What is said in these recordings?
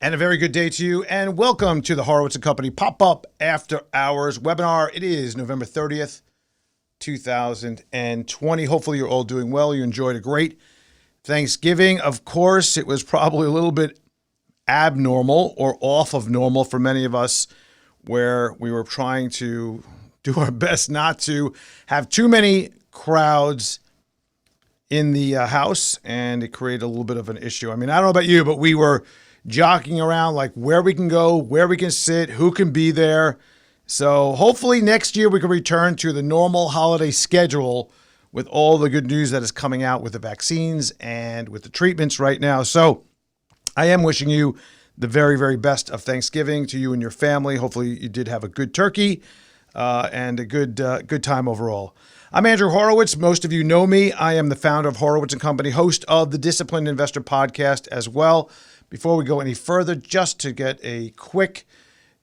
And a very good day to you, and welcome to the Horowitz & Company Pop-Up After Hours webinar. It is November 30th, 2020. Hopefully you're all doing well. You enjoyed a great Thanksgiving. Of course, it was probably a little bit abnormal or off of normal for many of us, where we were trying to do our best not to have too many crowds in the house, and it created a little bit of an issue. I mean, I don't know about you, but we were jockeying around like where we can go, where we can sit, who can be there. So hopefully next year we can return to the normal holiday schedule with all the good news that is coming out with the vaccines and with the treatments right now. So I am wishing you the very, very best of Thanksgiving to you and your family. Hopefully you did have a good turkey and a good time overall. I'm Andrew Horowitz. Most of you know me. I am the founder of Horowitz & Company, host of the Disciplined Investor podcast as well. Before we go any further, just to get a quick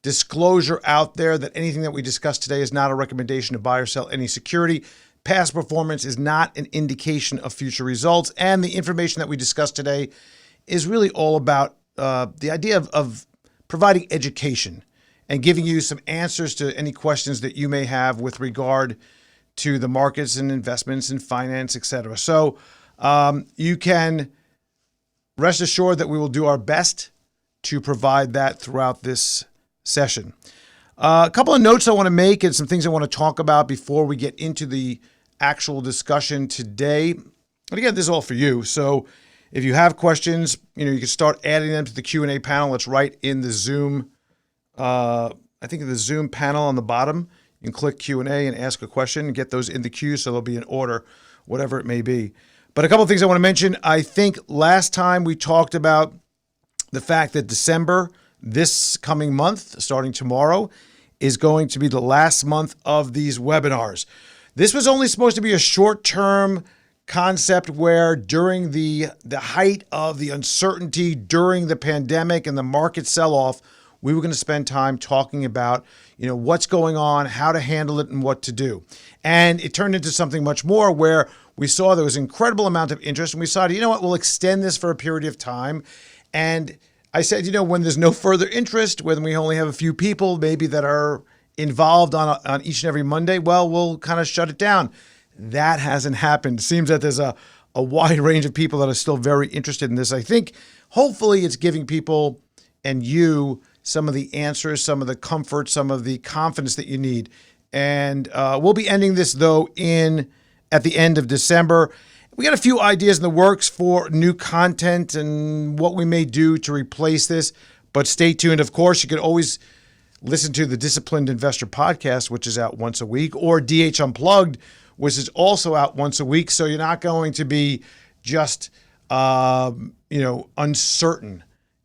disclosure out there that anything that we discuss today is not a recommendation to buy or sell any security. Past performance is not an indication of future results. And the information that we discuss today is really all about the idea of providing education and giving you some answers to any questions that you may have with regard to the markets and investments and finance, etc. So you can rest assured that we will do our best to provide that throughout this session. A couple of notes I want to make and some things I want to talk about before we get into the actual discussion today. And again, this is all for you. So if you have questions, you can start adding them to the Q&A panel. It's right in the Zoom, I think in the Zoom panel on the bottom. You can click Q&A and ask a question and get those in the queue so they'll be in order, whatever it may be. But a couple of things I want to mention. I think last time we talked about the fact that December, this coming month, starting tomorrow, is going to be the last month of these webinars. This was only supposed to be a short-term concept where during the height of the uncertainty during the pandemic and the market sell-off, we were going to spend time talking about, what's going on, how to handle it, and what to do. And it turned into something much more where we saw there was an incredible amount of interest, and we decided, we'll extend this for a period of time. And I said, when there's no further interest, when we only have a few people maybe that are involved on each and every Monday, well, we'll kind of shut it down. That hasn't happened. It seems that there's a wide range of people that are still very interested in this. I think hopefully it's giving people and you some of the answers, some of the comfort, some of the confidence that you need. And we'll be ending this, though, at the end of December. We got a few ideas in the works for new content and what we may do to replace this, but stay tuned. Of course, you can always listen to the Disciplined Investor podcast, which is out once a week, or DH Unplugged, which is also out once a week. So you're not going to be just, uncertain.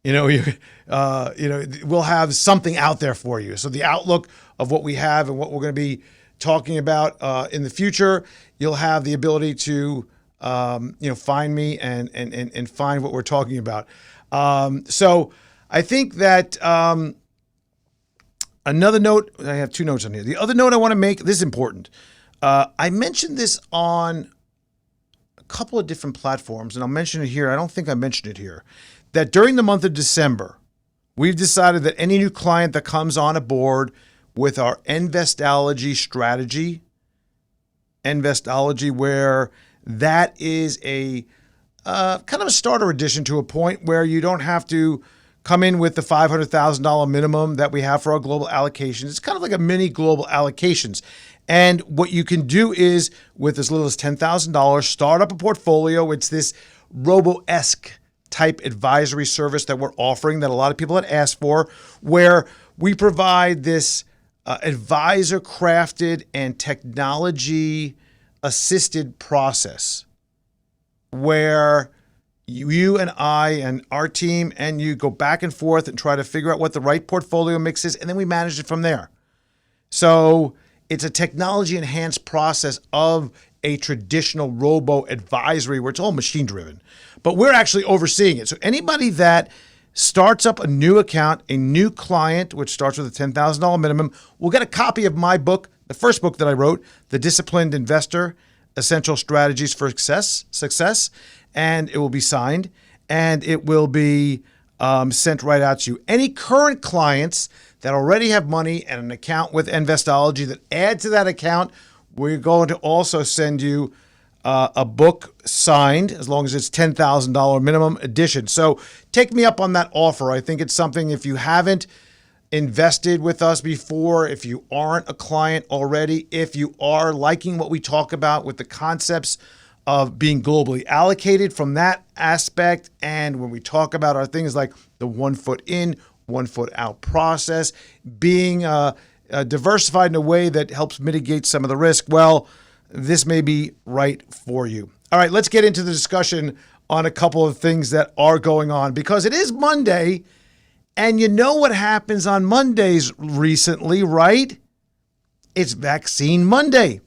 We'll have something out there for you. So the outlook of what we have and what we're going to be talking about in the future, you'll have the ability to, find me and find what we're talking about. So I think that another note, I have two notes on here. The other note I want to make, this is important. I mentioned this on a couple of different platforms, and I'll mention it here. I don't think I mentioned it here. That during the month of December, we've decided that any new client that comes on aboard with our Investology strategy, where that is a kind of a starter edition to a point where you don't have to come in with the $500,000 minimum that we have for our global allocations. It's kind of like a mini global allocations. And what you can do is, with as little as $10,000, start up a portfolio. It's this robo-esque type advisory service that we're offering that a lot of people had asked for, where we provide this advisor crafted and technology assisted process where you and I and our team and you go back and forth and try to figure out what the right portfolio mix is, and then we manage it from there. So it's a technology enhanced process of a traditional robo advisory where it's all machine driven, but we're actually overseeing it. So anybody that starts up a new account, a new client, which starts with a $10,000 minimum, will get a copy of my book, the first book that I wrote, The Disciplined Investor, Essential Strategies for Success, and it will be signed, and it will be sent right out to you. Any current clients that already have money and an account with Investology that add to that account, we're going to also send you a book signed, as long as it's $10,000 minimum edition. So take me up on that offer. I think it's something, if you haven't invested with us before, if you aren't a client already, if you are liking what we talk about with the concepts of being globally allocated from that aspect, and when we talk about our things like the 1 foot in, 1 foot out process, being diversified in a way that helps mitigate some of the risk, well, this may be right for you. All right, let's get into the discussion on a couple of things that are going on, because it is Monday, and you know what happens on Mondays recently, right? It's Vaccine Monday.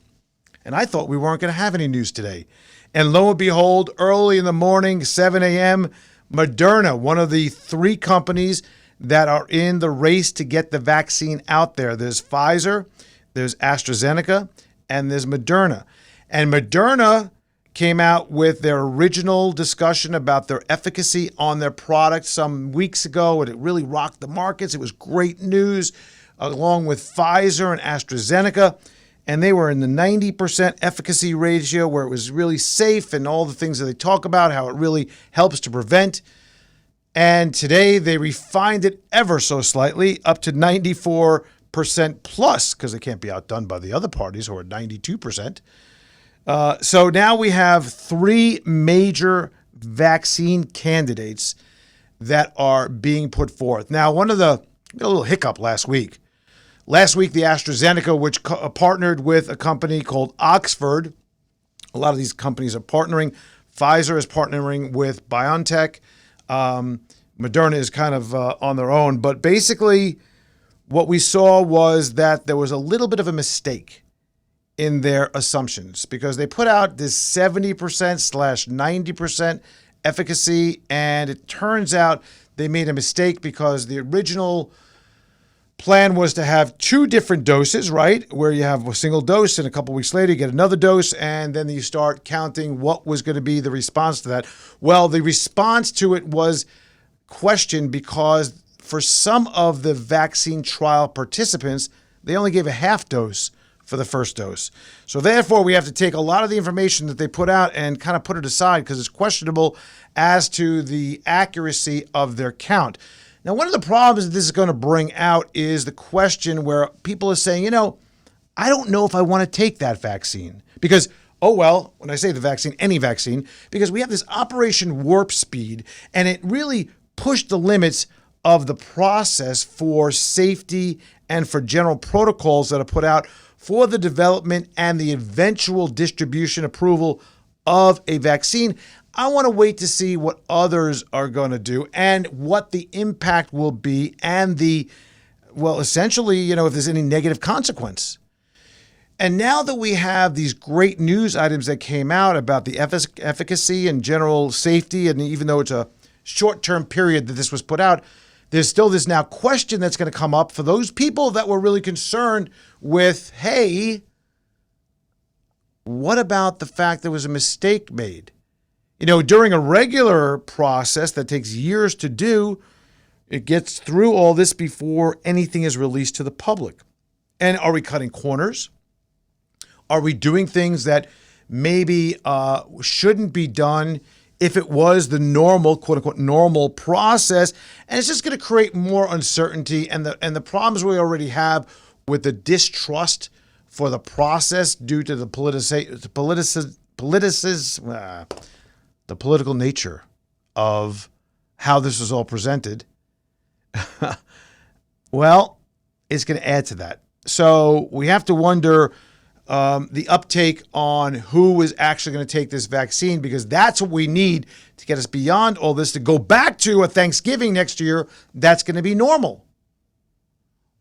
And I thought we weren't going to have any news today. And lo and behold, early in the morning, 7 a.m., Moderna, one of the 3 companies that are in the race to get the vaccine out there. There's Pfizer, there's AstraZeneca, and there's Moderna. And Moderna came out with their original discussion about their efficacy on their product some weeks ago, and it really rocked the markets. It was great news, along with Pfizer and AstraZeneca. And they were in the 90% efficacy ratio, where it was really safe, and all the things that they talk about, how it really helps to prevent. And today they refined it ever so slightly up to 94% plus, because they can't be outdone by the other parties who are 92%. So now we have 3 major vaccine candidates that are being put forth. Now, we had a little hiccup last week. Last week, the AstraZeneca, which partnered with a company called Oxford. A lot of these companies are partnering. Pfizer is partnering with BioNTech. Moderna is kind of on their own. But basically, what we saw was that there was a little bit of a mistake in their assumptions, because they put out this 70%/90% efficacy, and it turns out they made a mistake, because the original plan was to have 2 different doses, right? Where you have a single dose, and a couple weeks later you get another dose, and then you start counting what was going to be the response to that. Well, the response to it was questioned, because for some of the vaccine trial participants, they only gave a half dose for the first dose. So therefore, we have to take a lot of the information that they put out and kind of put it aside, because it's questionable as to the accuracy of their count. Now, one of the problems that this is going to bring out is the question where people are saying, I don't know if I want to take that vaccine, because, when I say the vaccine, any vaccine, because we have this Operation Warp Speed, and it really pushed the limits of the process for safety and for general protocols that are put out for the development and the eventual distribution approval of a vaccine. I want to wait to see what others are going to do and what the impact will be, and essentially, if there's any negative consequence. And now that we have these great news items that came out about the efficacy and general safety, and even though it's a short-term period that this was put out, there's still this now question that's going to come up for those people that were really concerned with, hey, what about the fact there was a mistake made? During a regular process that takes years to do, it gets through all this before anything is released to the public. And are we cutting corners? Are we doing things that maybe shouldn't be done if it was the normal, quote unquote, normal process? And it's just going to create more uncertainty, and the problems we already have with the distrust for the process due to the political nature of how this was all presented. Well, it's going to add to that. So we have to wonder the uptake on who is actually going to take this vaccine, because that's what we need to get us beyond all this, to go back to a Thanksgiving next year that's going to be normal.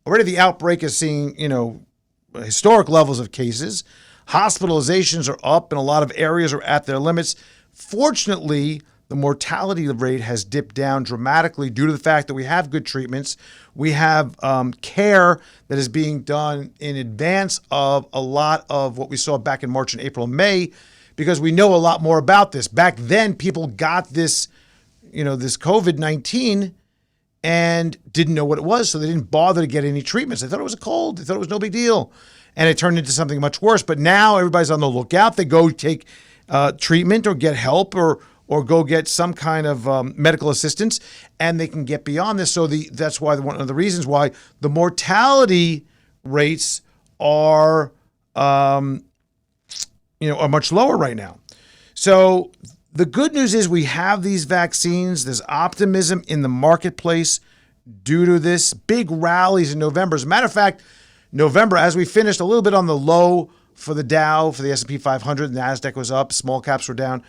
Already the outbreak is seeing, historic levels of cases. Hospitalizations are up, and a lot of areas are at their limits. Fortunately, the mortality rate has dipped down dramatically due to the fact that we have good treatments. We have care that is being done in advance of a lot of what we saw back in March and April and May, because we know a lot more about this. Back then, people got this, this COVID-19, and didn't know what it was, so they didn't bother to get any treatments. They thought it was a cold. They thought it was no big deal. And it turned into something much worse. But now everybody's on the lookout. They go take treatment or get help or go get some kind of medical assistance, and they can get beyond this. So that's why one of the reasons why the mortality rates are are much lower right now. So the good news is we have these vaccines. There's optimism in the marketplace due to this. Big rallies in November. As a matter of fact, November, as we finished a little bit on the low for the Dow, for the S&P 500, NASDAQ was up, small caps were down.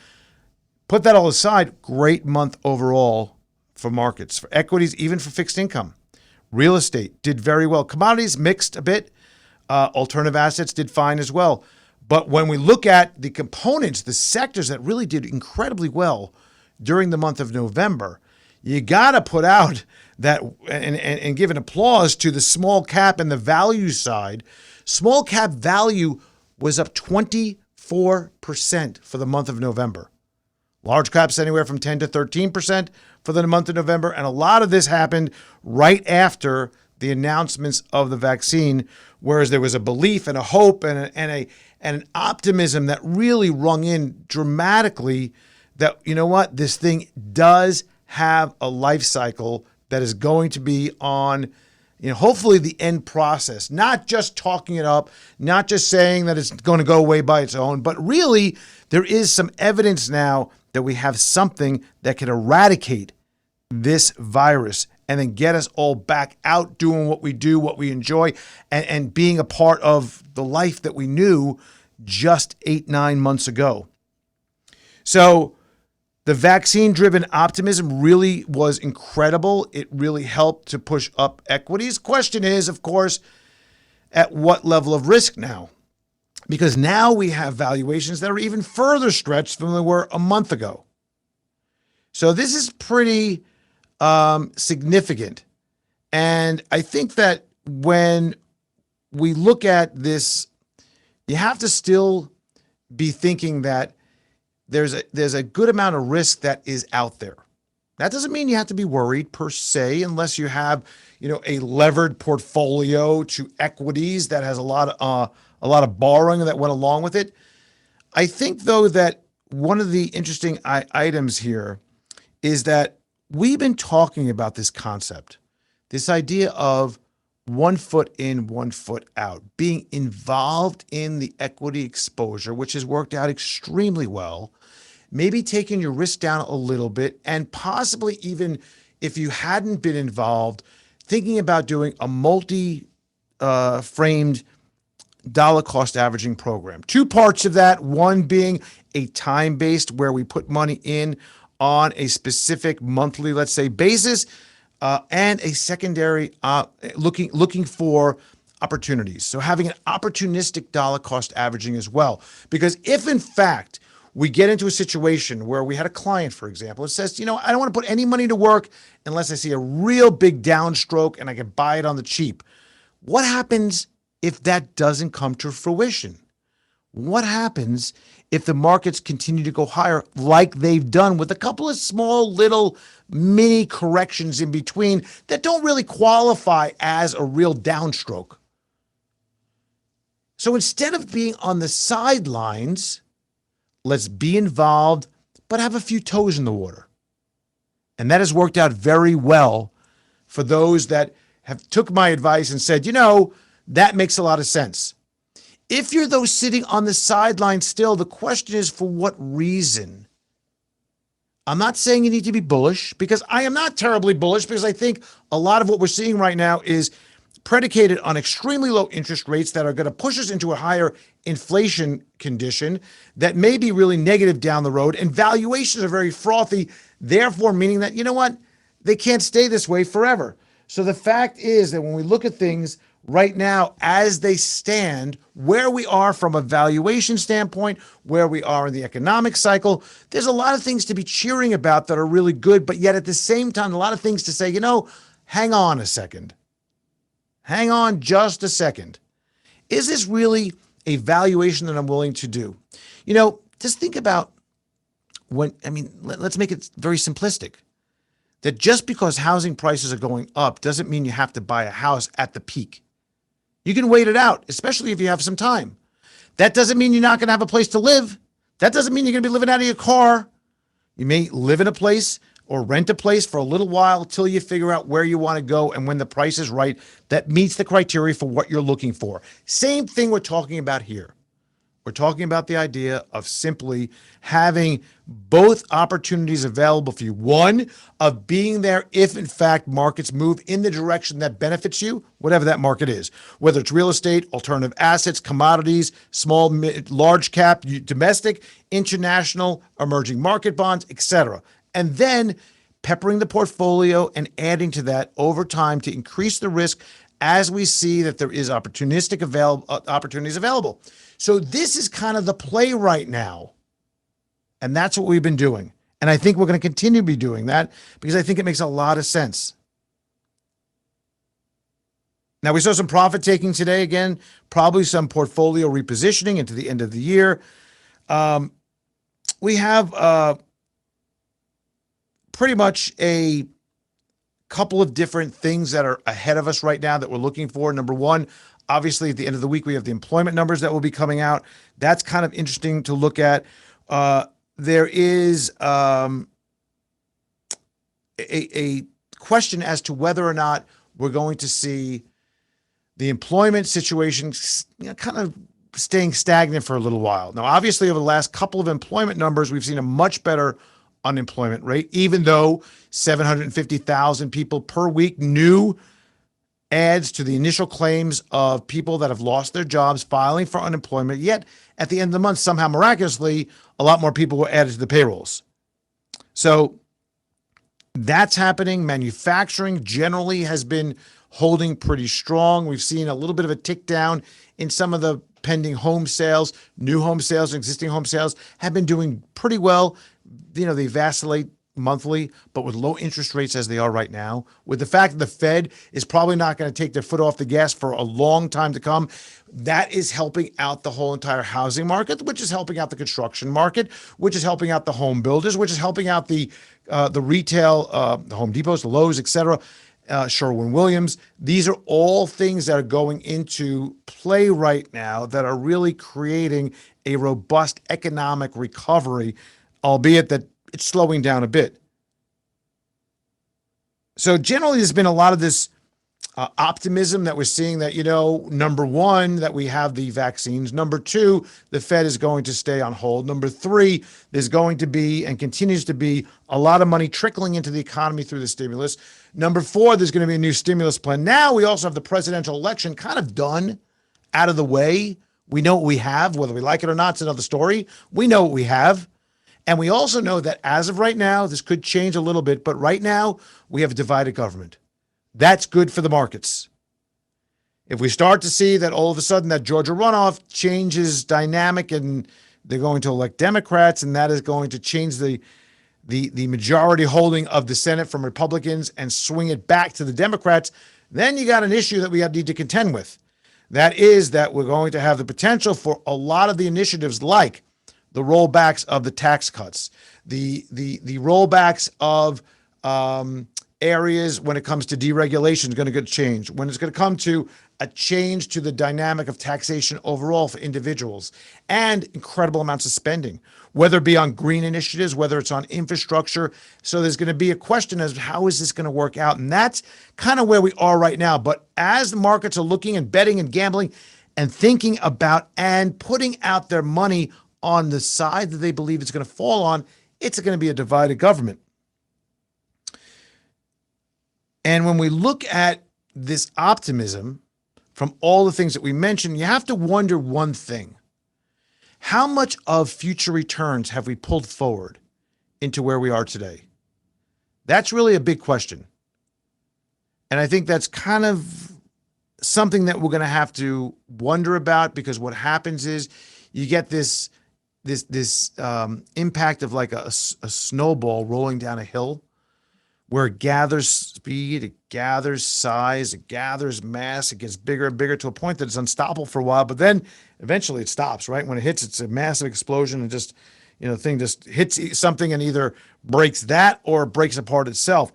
Put that all aside, great month overall for markets, for equities, even for fixed income. Real estate did very well. Commodities mixed a bit. Alternative assets did fine as well. But when we look at the components, the sectors that really did incredibly well during the month of November, you got to put out that and give an applause to the small cap and the value side. Small cap value was up 24% for the month of November. Large caps anywhere from 10 to 13% for the month of November. And a lot of this happened right after the announcements of the vaccine, whereas there was a belief and a hope and an optimism that really rung in dramatically that, you know what, this thing does have a life cycle that is going to be on, hopefully the end process, not just talking it up, not just saying that it's going to go away by its own, but really there is some evidence now that we have something that can eradicate this virus and then get us all back out doing what we do, what we enjoy, and being a part of the life that we knew just 8-9 months ago. So the vaccine-driven optimism really was incredible. It really helped to push up equities. Question is, of course, at what level of risk now? Because now we have valuations that are even further stretched than they were a month ago. So this is pretty significant. And I think that when we look at this, you have to still be thinking that there's a good amount of risk that is out there. That doesn't mean you have to be worried per se, unless you have, a levered portfolio to equities that has a lot of borrowing that went along with it. I think, though, that one of the interesting items here is that we've been talking about this concept, this idea of 1 foot in, 1 foot out, being involved in the equity exposure, which has worked out extremely well, maybe taking your risk down a little bit, and possibly even if you hadn't been involved, thinking about doing a multi-framed dollar cost averaging program. 2 parts of that, one being a time-based where we put money in on a specific monthly, let's say, basis, and a secondary looking for opportunities. So having an opportunistic dollar cost averaging as well. Because if in fact we get into a situation where we had a client, for example, that says, I don't want to put any money to work unless I see a real big downstroke and I can buy it on the cheap. What happens if that doesn't come to fruition? What happens if the markets continue to go higher like they've done with a couple of small little mini corrections in between that don't really qualify as a real downstroke? So instead of being on the sidelines, let's be involved, but have a few toes in the water. And that has worked out very well for those that have took my advice and said, that makes a lot of sense. If you're, though, sitting on the sidelines still, the question is, for what reason? I'm not saying you need to be bullish, because I am not terribly bullish, because I think a lot of what we're seeing right now is predicated on extremely low interest rates that are going to push us into a higher inflation condition that may be really negative down the road, and valuations are very frothy, therefore meaning that, they can't stay this way forever. So the fact is that when we look at things right now as they stand, where we are from a valuation standpoint, where we are in the economic cycle, there's a lot of things to be cheering about that are really good, but yet at the same time, a lot of things to say, hang on a second. Hang on just a second. Is this really a valuation that I'm willing to do? Just think about let's make it very simplistic. that just because housing prices are going up doesn't mean you have to buy a house at the peak. You can wait it out, especially if you have some time. That doesn't mean you're not going to have a place to live. That doesn't mean you're going to be living out of your car. You may live in a place or rent a place for a little while till you figure out where you want to go and when the price is right that meets the criteria for what you're looking for. Same thing we're talking about here. We're talking about the idea of simply having both opportunities available for you. One, of being there if, in fact, markets move in the direction that benefits you, whatever that market is, whether it's real estate, alternative assets, commodities, small, large cap, domestic, international, emerging market bonds, etc. And then peppering the portfolio and adding to that over time to increase the risk as we see that there is opportunities available. So this is kind of the play right now. And that's what we've been doing. And I think we're going to continue to be doing that because I think it makes a lot of sense. Now, we saw some profit taking today. Again, probably some portfolio repositioning into the end of the year. We have pretty much a couple of different things that are ahead of us right now that we're looking for. Number one, obviously, at the end of the week, we have the employment numbers that will be coming out. That's kind of interesting to look at. There is a question as to whether or not we're going to see the employment situation kind of staying stagnant for a little while. Now, obviously, over the last couple of employment numbers, we've seen a much better unemployment rate, even though 750,000 people per week new adds to the initial claims of people that have lost their jobs filing for unemployment. Yet at the end of the month, somehow miraculously, a lot more people were added to the payrolls. So that's happening. Manufacturing generally has been holding pretty strong. We've seen a little bit of a tick down in some of the pending home sales. New home sales and existing home sales have been doing pretty well. They vacillate monthly, but with low interest rates as they are right now, with the fact that the Fed is probably not going to take their foot off the gas for a long time to come, that is helping out the whole entire housing market, which is helping out the construction market, which is helping out the home builders, which is helping out the retail, the Home Depots, the Lowe's, etc., Sherwin-Williams. These are all things that are going into play right now that are really creating a robust economic recovery, albeit that it's slowing down a bit. So generally, there's been a lot of this optimism that we're seeing that, number one, that we have the vaccines. Number two, the Fed is going to stay on hold. Number three, there's going to be and continues to be a lot of money trickling into the economy through the stimulus. Number four, there's going to be a new stimulus plan. Now we also have the presidential election kind of done, out of the way. We know what we have. Whether we like it or not, it's another story. We know what we have. And we also know that as of right now, this could change a little bit, but right now we have a divided government. That's good for the markets. If we start to see that all of a sudden that Georgia runoff changes dynamic and they're going to elect Democrats, and that is going to change the majority holding of the Senate from Republicans and swing it back to the Democrats, then you got an issue that we need to contend with. That is that we're going to have the potential for a lot of the initiatives like the rollbacks of the tax cuts, the rollbacks of areas when it comes to deregulation is going to change. When it's going to come to a change to the dynamic of taxation overall for individuals and incredible amounts of spending, whether it be on green initiatives, whether it's on infrastructure. So there's going to be a question as to how is this going to work out? And that's kind of where we are right now. But as the markets are looking and betting and gambling and thinking about and putting out their money on the side that they believe it's going to fall on, it's going to be a divided government. And when we look at this optimism from all the things that we mentioned, you have to wonder one thing. How much of future returns have we pulled forward into where we are today? That's really a big question. And I think that's kind of something that we're going to have to wonder about, because what happens is you get this impact of like a snowball rolling down a hill, where it gathers speed, it gathers size, it gathers mass, it gets bigger and bigger to a point that it's unstoppable for a while, but then eventually it stops, right? When it hits, it's a massive explosion and just, thing just hits something and either breaks that or breaks apart itself.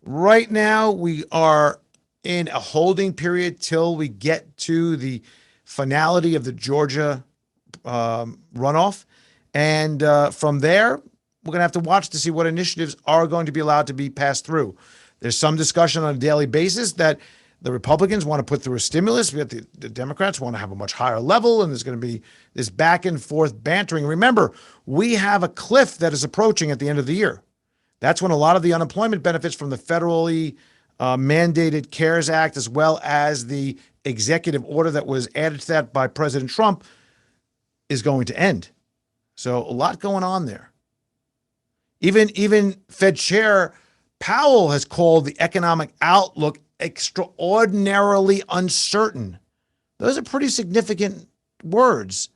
Right now, we are in a holding period till we get to the finality of the Georgia runoff. And from there, we're going to have to watch to see what initiatives are going to be allowed to be passed through. There's some discussion on a daily basis that the Republicans want to put through a stimulus. We have the Democrats want to have a much higher level, and there's going to be this back and forth bantering. Remember, we have a cliff that is approaching at the end of the year. That's when a lot of the unemployment benefits from the federally mandated CARES Act, as well as the executive order that was added to that by President Trump, is going to end. So a lot going on there. Even Fed Chair Powell has called the economic outlook extraordinarily uncertain. Those are pretty significant words,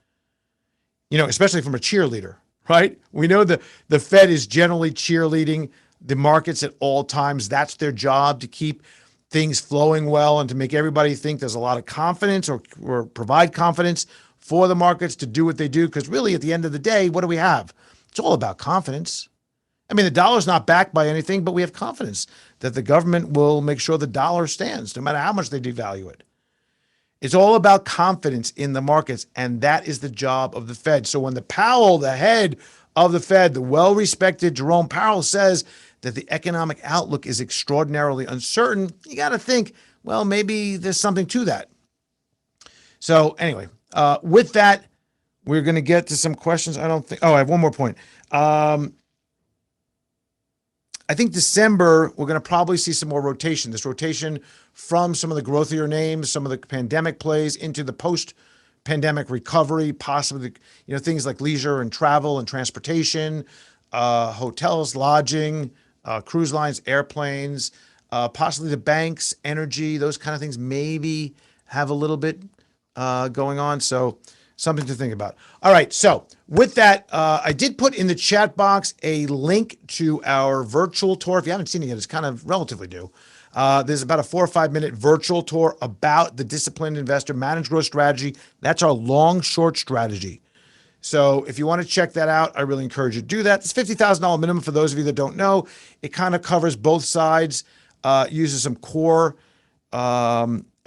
especially from a cheerleader, right? We know the Fed is generally cheerleading the markets at all times. That's their job, to keep things flowing well and to make everybody think there's a lot of confidence or provide confidence for the markets to do what they do. Because really, at the end of the day, what do we have? It's all about confidence. I mean, the dollar's not backed by anything, but we have confidence that the government will make sure the dollar stands, no matter how much they devalue it. It's all about confidence in the markets, and that is the job of the Fed. So when the head of the Fed, the well-respected Jerome Powell, says that the economic outlook is extraordinarily uncertain, you got to think, well, maybe there's something to that. So anyway, with that, we're going to get to some questions. I have one more point. I think December, we're going to probably see some more rotation. This rotation from some of the growthier names, some of the pandemic plays, into the post-pandemic recovery, possibly, things like leisure and travel and transportation, hotels, lodging, cruise lines, airplanes, possibly the banks, energy, those kind of things maybe have a little bit going on. So something to think about. All right. So with that, I did put in the chat box a link to our virtual tour. If you haven't seen it yet, it's kind of relatively new. There's about a 4 or 5 minute virtual tour about the disciplined investor managed growth strategy. That's our long short strategy. So if you want to check that out, I really encourage you to do that. It's $50,000 minimum for those of you that don't know. It kind of covers both sides, uses some core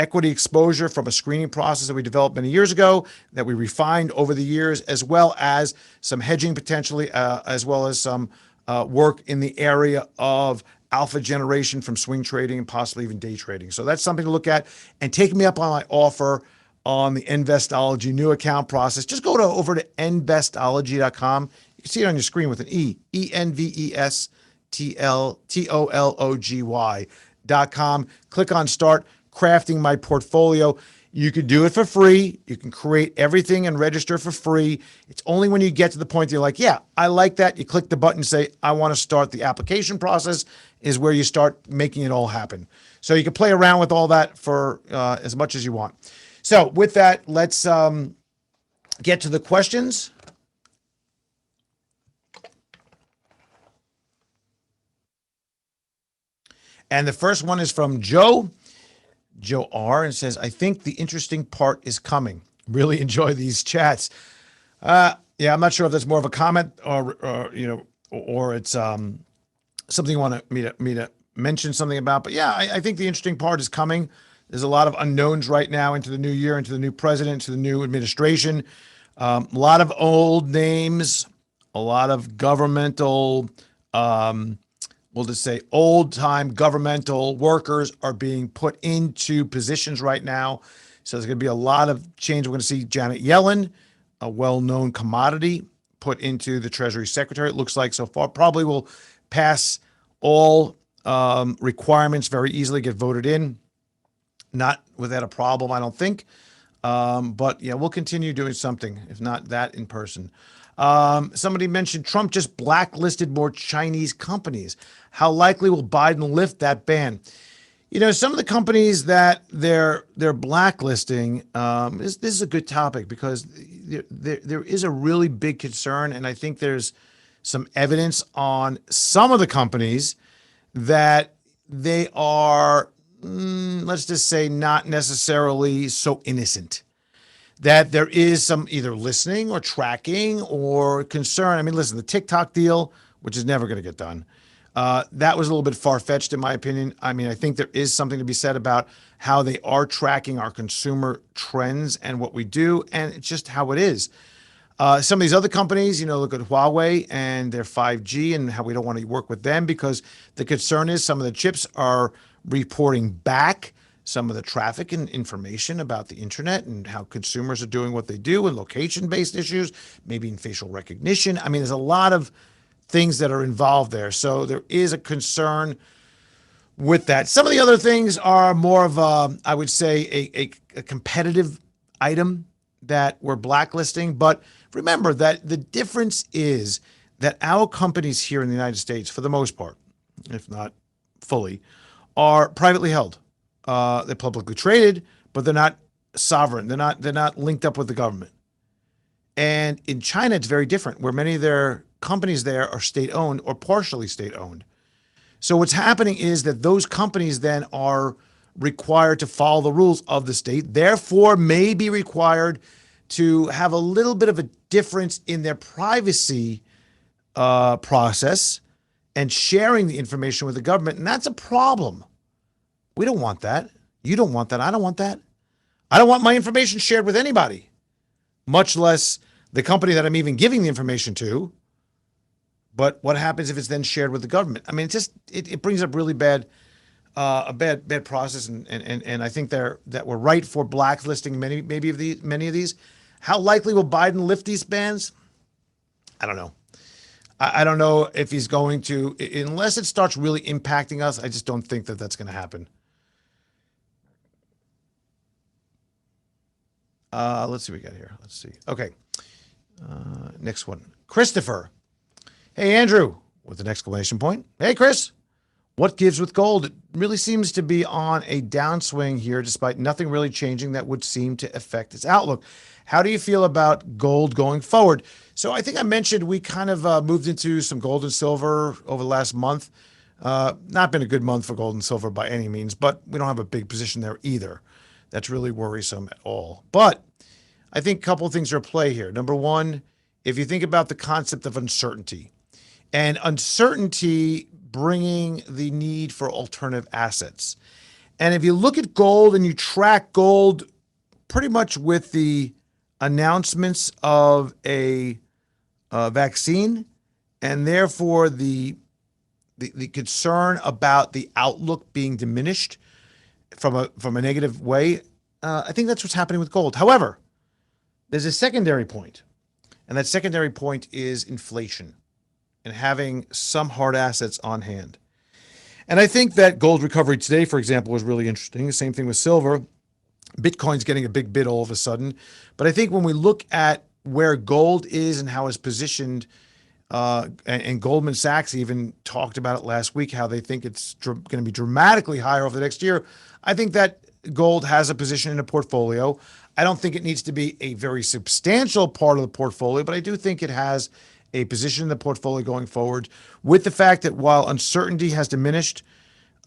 equity exposure from a screening process that we developed many years ago that we refined over the years, as well as some hedging potentially, as well as some work in the area of alpha generation from swing trading and possibly even day trading. So that's something to look at. And take me up on my offer on the Investology new account process. Just go over to Investology.com. You can see it on your screen with an E, ENVESTOLOGY.com. Click on Start Crafting My Portfolio. You can do it for free. You can create everything and register for free. It's only when you get to the point that you're like, yeah, I like that. You click the button and say, I want to start the application process, is where you start making it all happen. So you can play around with all that for as much as you want. So with that, let's get to the questions. And the first one is from Joe R, and says, I think the interesting part is coming. Really enjoy these chats. Yeah, I'm not sure if that's more of a comment or it's something you want me to mention something about. But yeah, I think the interesting part is coming. There's a lot of unknowns right now into the new year, into the new president, into the new administration. A lot of old names, a lot of governmental, we'll just say old-time governmental workers are being put into positions right now. So there's going to be a lot of change. We're going to see Janet Yellen, a well-known commodity, put into the Treasury Secretary. It looks like so far probably will pass all requirements very easily, get voted in. Not without a problem, I don't think. But yeah, we'll continue doing something, if not that, in person. Somebody mentioned Trump just blacklisted more Chinese companies. How likely will Biden lift that ban? Some of the companies that they're blacklisting, this is a good topic because there is a really big concern, and I think there's some evidence on some of the companies that they are, let's just say, not necessarily so innocent. That there is some either listening or tracking or concern. I mean, listen, the TikTok deal, which is never going to get done. That was a little bit far-fetched in my opinion. I mean, I think there is something to be said about how they are tracking our consumer trends and what we do, and it's just how it is. Some of these other companies, look at Huawei and their 5G and how we don't want to work with them because the concern is some of the chips are reporting back some of the traffic and information about the internet and how consumers are doing what they do and location-based issues, maybe in facial recognition. I mean, there's a lot of things that are involved there. So there is a concern with that. Some of the other things are more of I would say, a competitive item that we're blacklisting. But remember that the difference is that our companies here in the United States, for the most part, if not fully, are privately held. They're publicly traded, but they're not sovereign. They're not linked up with the government. And in China, it's very different, where many of their companies there are state-owned or partially state-owned. So what's happening is that those companies then are required to follow the rules of the state, therefore may be required to have a little bit of a difference in their privacy process and sharing the information with the government. And that's a problem. We don't want that. You don't want that. I don't want that. I don't want my information shared with anybody, much less the company that I'm even giving the information to. But what happens if it's then shared with the government? I mean, it brings up really bad process, and I think that we're right for blacklisting many of these. How likely will Biden lift these bans? I don't know. I don't know if he's going to, unless it starts really impacting us. I just don't think that that's going to happen. Let's see what we got here. Let's see. Okay. Next one. Christopher. Hey, Andrew, with an exclamation point. Hey, Chris. What gives with gold? It really seems to be on a downswing here, despite nothing really changing that would seem to affect its outlook. How do you feel about gold going forward? So I think I mentioned we kind of moved into some gold and silver over the last month. Not been a good month for gold and silver by any means, but we don't have a big position there either. That's really worrisome at all. But I think a couple of things are at play here. Number one, if you think about the concept of uncertainty, and uncertainty bringing the need for alternative assets. And if you look at gold and you track gold pretty much with the announcements of a vaccine, and therefore the concern about the outlook being diminished from a negative way, I think that's what's happening with gold. However, there's a secondary point, and that secondary point is inflation and having some hard assets on hand. And I think that gold recovery today, for example, was really interesting. The same thing with silver. Bitcoin's getting a big bid all of a sudden. But I think when we look at where gold is and how it's positioned, and Goldman Sachs even talked about it last week, how they think it's going to be dramatically higher over the next year. I think that gold has a position in a portfolio. I don't think it needs to be a very substantial part of the portfolio, but I do think it has a position in the portfolio going forward, with the fact that while uncertainty has diminished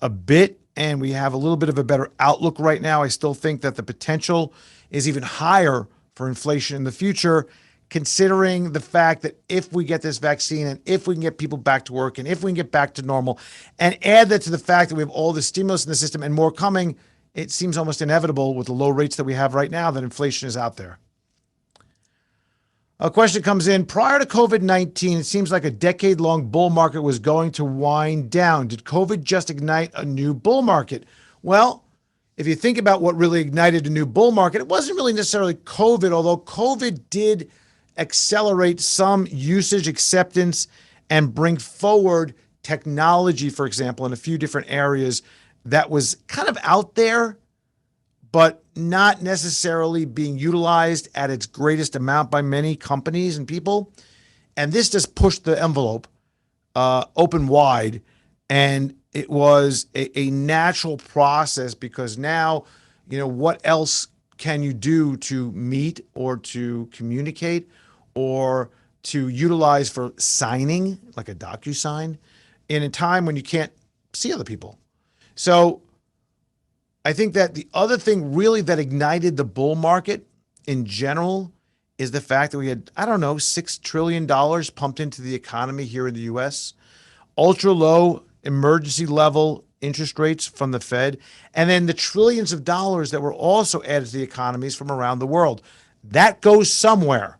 a bit and we have a little bit of a better outlook right now, I still think that the potential is even higher for inflation in the future, considering the fact that if we get this vaccine and if we can get people back to work and if we can get back to normal, and add that to the fact that we have all the stimulus in the system and more coming, it seems almost inevitable with the low rates that we have right now that inflation is out there. A question comes in. Prior to COVID-19, it seems like a decade-long bull market was going to wind down. Did COVID just ignite a new bull market? Well, if you think about what really ignited a new bull market, it wasn't really necessarily COVID, although COVID did accelerate some usage acceptance and bring forward technology, for example, in a few different areas that was kind of out there, but not necessarily being utilized at its greatest amount by many companies and people. And this just pushed the envelope open wide. And it was a natural process because now, what else can you do to meet or to communicate or to utilize for signing, like a DocuSign, in a time when you can't see other people? So I think that the other thing really that ignited the bull market in general is the fact that we had, $6 trillion pumped into the economy here in the U.S. ultra low emergency level interest rates from the Fed, and then the trillions of dollars that were also added to the economies from around the world. That goes somewhere.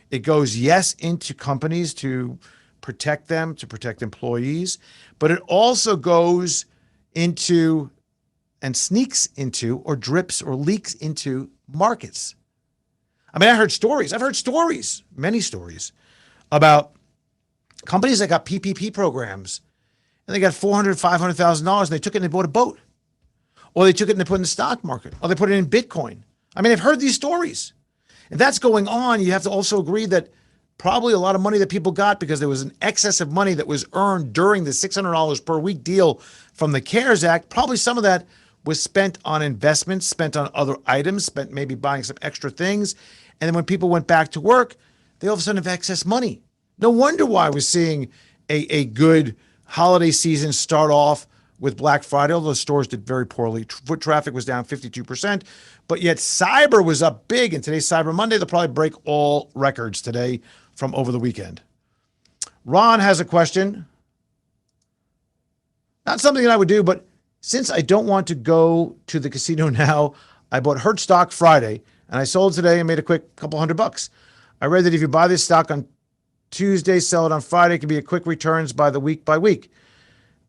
It goes, yes, into companies to protect them, to protect employees, but it also goes into and sneaks into or drips or leaks into markets. I mean, I've heard stories, many stories about companies that got PPP programs and they got $400,000, $500,000 and they took it and they bought a boat, or they took it and they put it in the stock market, or they put it in Bitcoin. I mean, I've heard these stories. If that's going on, you have to also agree that probably a lot of money that people got because there was an excess of money that was earned during the $600 per week deal from the CARES Act. Probably some of that was spent on investments, spent on other items, spent maybe buying some extra things. And then when people went back to work, they all of a sudden have excess money. No wonder why we're seeing a good holiday season start off with Black Friday, although the stores did very poorly. Foot traffic was down 52%, but yet cyber was up big. And today's Cyber Monday, they'll probably break all records today from over the weekend. Ron has a question. Not something that I would do, but since I don't want to go to the casino now, I bought Hertz stock Friday and I sold today and made a quick couple $100. I read that if you buy this stock on Tuesday, sell it on Friday, it could be a quick returns by week.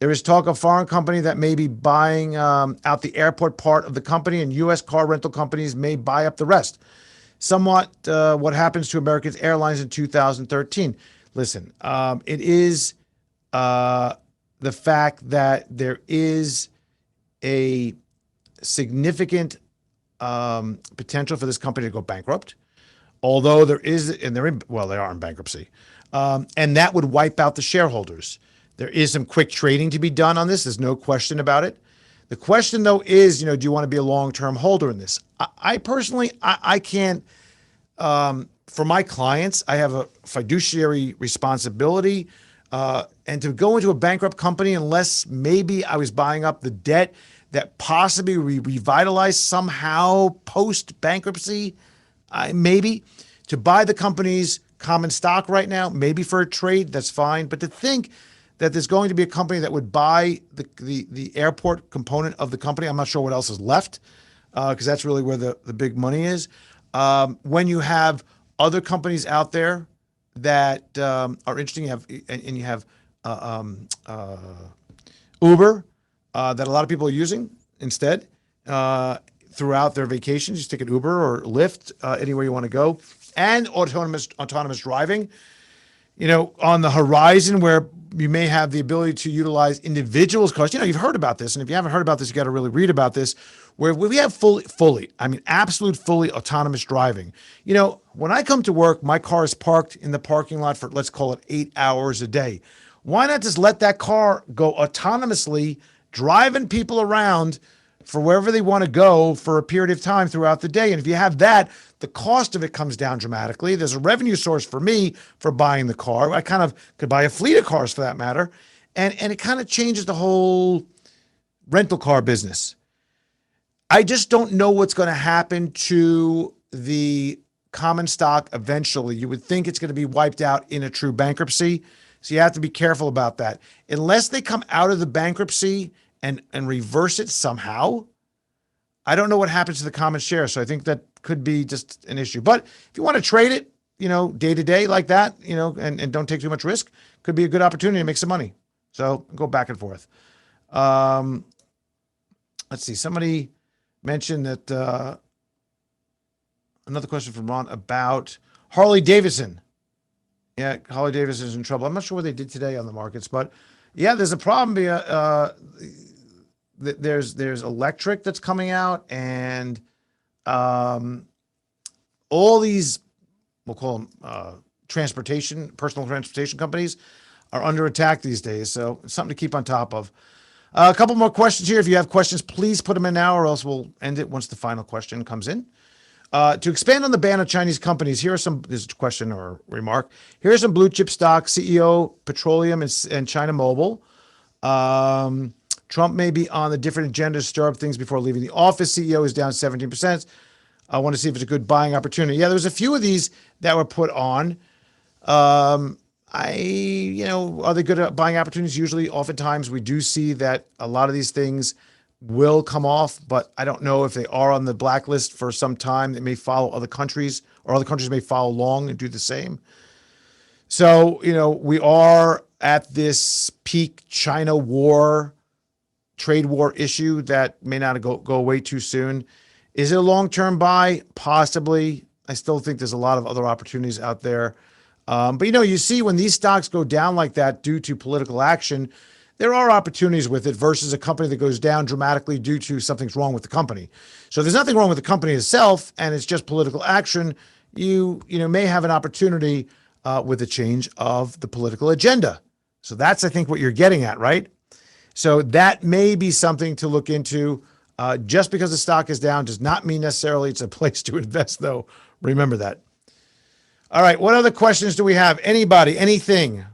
There is talk of foreign company that may be buying out the airport part of the company, and U.S. car rental companies may buy up the rest. Somewhat what happens to American Airlines in 2013. Listen, it is the fact that there is a significant potential for this company to go bankrupt, although there is, and they are in bankruptcy, and that would wipe out the shareholders. There is some quick trading to be done on this. There's no question about it. The question, though, is, do you want to be a long-term holder in this? I personally, I can't. For my clients, I have a fiduciary responsibility, and to go into a bankrupt company unless maybe I was buying up the debt that possibly revitalized somehow post-bankruptcy, maybe. To buy the company's common stock right now, maybe for a trade, that's fine. But to think that there's going to be a company that would buy the airport component of the company, I'm not sure what else is left, because that's really where the big money is. When you have other companies out there that are interesting, you have Uber that a lot of people are using instead throughout their vacations. You take an Uber or Lyft anywhere you want to go, and autonomous driving. On the horizon where you may have the ability to utilize individuals' cars. You've heard about this, and if you haven't heard about this, you got to really read about this, where we have absolute fully autonomous driving. When I come to work, my car is parked in the parking lot for, let's call it 8 hours a day. Why not just let that car go autonomously, driving people around for wherever they want to go for a period of time throughout the day? And if you have that, the cost of it comes down dramatically. There's a revenue source for me for buying the car. I kind of could buy a fleet of cars for that matter. And it kind of changes the whole rental car business. I just don't know what's going to happen to the common stock eventually. You would think it's going to be wiped out in a true bankruptcy. So you have to be careful about that. Unless they come out of the bankruptcy and reverse it somehow, I don't know what happens to the common share. So I think that could be just an issue. But if you want to trade it, day to day like that, and don't take too much risk, could be a good opportunity to make some money. So go back and forth. Let's see. Somebody mentioned that another question from Ron about Harley Davidson. Yeah, Harley Davidson is in trouble. I'm not sure what they did today on the markets, but yeah, there's a problem. There's electric that's coming out, and all these, we'll call them personal transportation companies are under attack these days. So it's something to keep on top of. A couple more questions here. If you have questions, please put them in now, or else we'll end it once the final question comes in. To expand on the ban of Chinese companies, this is a question or remark. Here are some blue chip stocks: CEO, Petroleum, and China Mobile. Trump may be on the different agenda to stir up things before leaving the office. CEO is down 17%. I want to see if it's a good buying opportunity. Yeah, there was a few of these that were put on. are they good at buying opportunities? Usually, oftentimes, we do see that a lot of these things will come off, but I don't know if they are on the blacklist for some time. They may follow other countries, or other countries may follow along and do the same. So, we are at this peak China war, trade war issue that may not go away too soon. Is it a long-term buy? Possibly. I still think there's a lot of other opportunities out there. But you see when these stocks go down like that due to political action, there are opportunities with it versus a company that goes down dramatically due to something's wrong with the company. So if there's nothing wrong with the company itself and it's just political action, you may have an opportunity with a change of the political agenda. So that's, I think, what you're getting at, right? So that may be something to look into. Just because the stock is down does not mean necessarily it's a place to invest, though. Remember that. All right, what other questions do we have? Anybody, anything?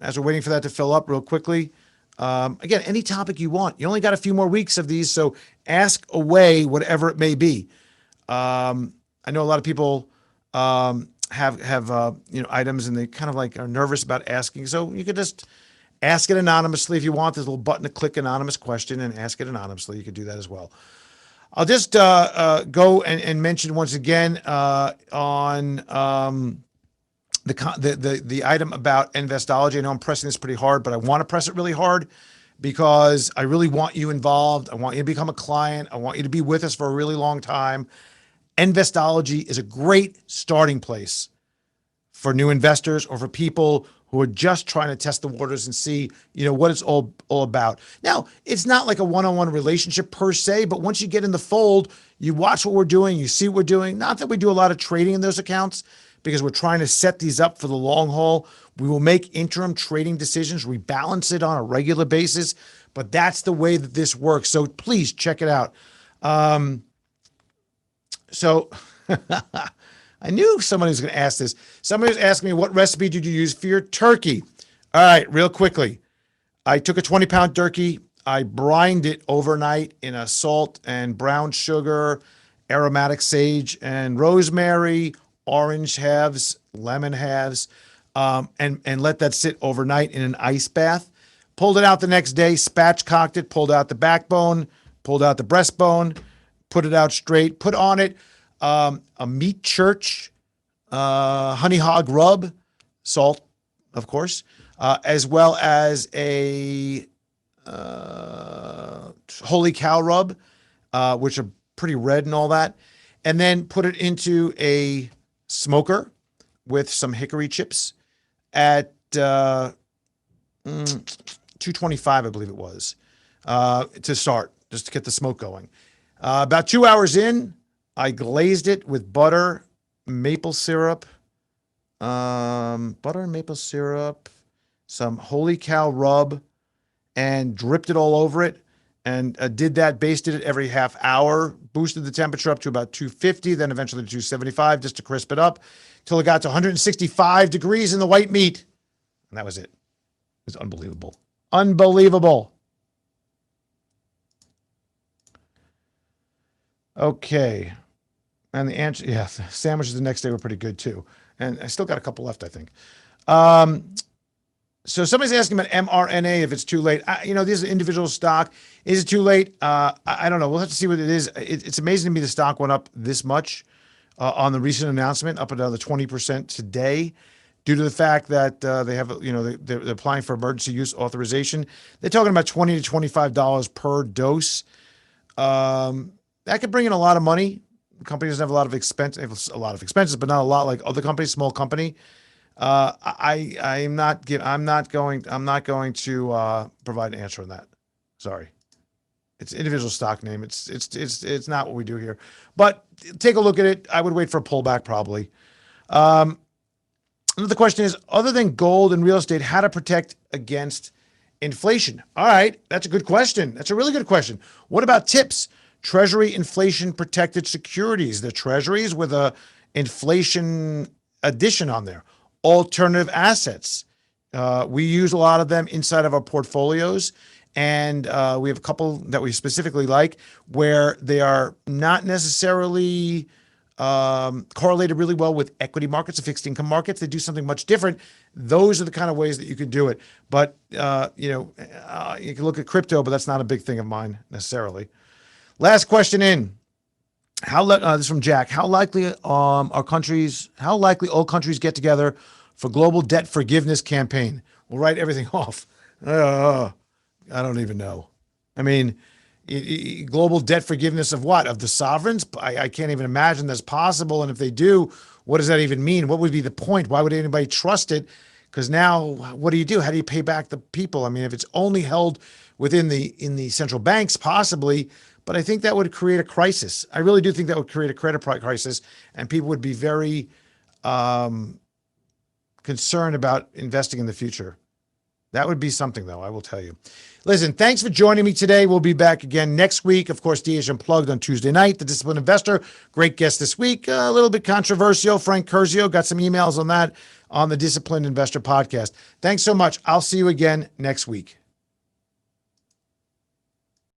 As we're waiting for that to fill up real quickly. Again, any topic you want. You only got a few more weeks of these, so ask away whatever it may be. I know a lot of people have items, and they kind of like are nervous about asking. So you could just ask it anonymously if you want. There's a little button to click anonymous question and ask it anonymously. You could do that as well. I'll just go and mention once again on the item about Investology. I know I'm pressing this pretty hard, but I want to press it really hard because I really want you involved. I want you to become a client. I want you to be with us for a really long time. Investology is a great starting place for new investors or for people who are just trying to test the waters and see, what it's all about. Now, it's not like a one-on-one relationship per se, but once you get in the fold, you watch what we're doing, you see what we're doing. Not that we do a lot of trading in those accounts because we're trying to set these up for the long haul. We will make interim trading decisions, rebalance it on a regular basis, but that's the way that this works. So please check it out. So I knew somebody was going to ask this. Somebody was asking me, what recipe did you use for your turkey? All right, real quickly. I took a 20-pound turkey. I brined it overnight in a salt and brown sugar, aromatic sage and rosemary, orange halves, lemon halves, and let that sit overnight in an ice bath. Pulled it out the next day, spatchcocked it, pulled out the backbone, pulled out the breastbone, put it out straight, put on it a meat church, honey hog rub, salt, of course, as well as a holy cow rub, which are pretty red and all that, and then put it into a smoker with some hickory chips at 225, I believe it was, to start, just to get the smoke going. About 2 hours in, I glazed it with butter, maple syrup, some holy cow rub, and dripped it all over it. And did that, basted it every half hour, boosted the temperature up to about 250, then eventually to 275 just to crisp it up till it got to 165 degrees in the white meat. And that was it. It was unbelievable. Unbelievable. Okay. And the answer, yeah, sandwiches the next day were pretty good too. And I still got a couple left, I think. So somebody's asking about mRNA, if it's too late. This is an individual stock. Is it too late? I don't know. We'll have to see what it is. It's amazing to me the stock went up this much on the recent announcement, up another 20% today, due to the fact that they have, they're applying for emergency use authorization. They're talking about $20 to $25 per dose. That could bring in a lot of money. The company doesn't have a lot of expenses, but not a lot like other companies, small company. I'm not going to provide an answer on that. Sorry. It's an individual stock name. It's not what we do here, but take a look at it. I would wait for a pullback probably. Another question is, other than gold and real estate, how to protect against inflation? All right. That's a good question. That's a really good question. What about tips? Treasury inflation protected securities, the treasuries with a inflation addition on there. Alternative assets. We use a lot of them inside of our portfolios, and we have a couple that we specifically like where they are not necessarily correlated really well with equity markets and fixed income markets. They do something much different. Those are the kind of ways that you could do it. But, you can look at crypto, but that's not a big thing of mine necessarily. Last question in. This is from Jack. How likely all countries get together for global debt forgiveness campaign? We'll write everything off. I don't even know. I mean, global debt forgiveness of what? Of the sovereigns? I can't even imagine that's possible. And if they do, what does that even mean? What would be the point? Why would anybody trust it? Because now, what do? How do you pay back the people? I mean, if it's only held within in the central banks, possibly, but I think that would create a crisis. I really do think that would create a credit crisis, and people would be very concerned about investing in the future. That would be something, though, I will tell you. Listen, thanks for joining me today. We'll be back again next week. Of course, DH Unplugged on Tuesday night. The Disciplined Investor, great guest this week. A little bit controversial. Frank Curzio, got some emails on that on the Disciplined Investor podcast. Thanks so much. I'll see you again next week.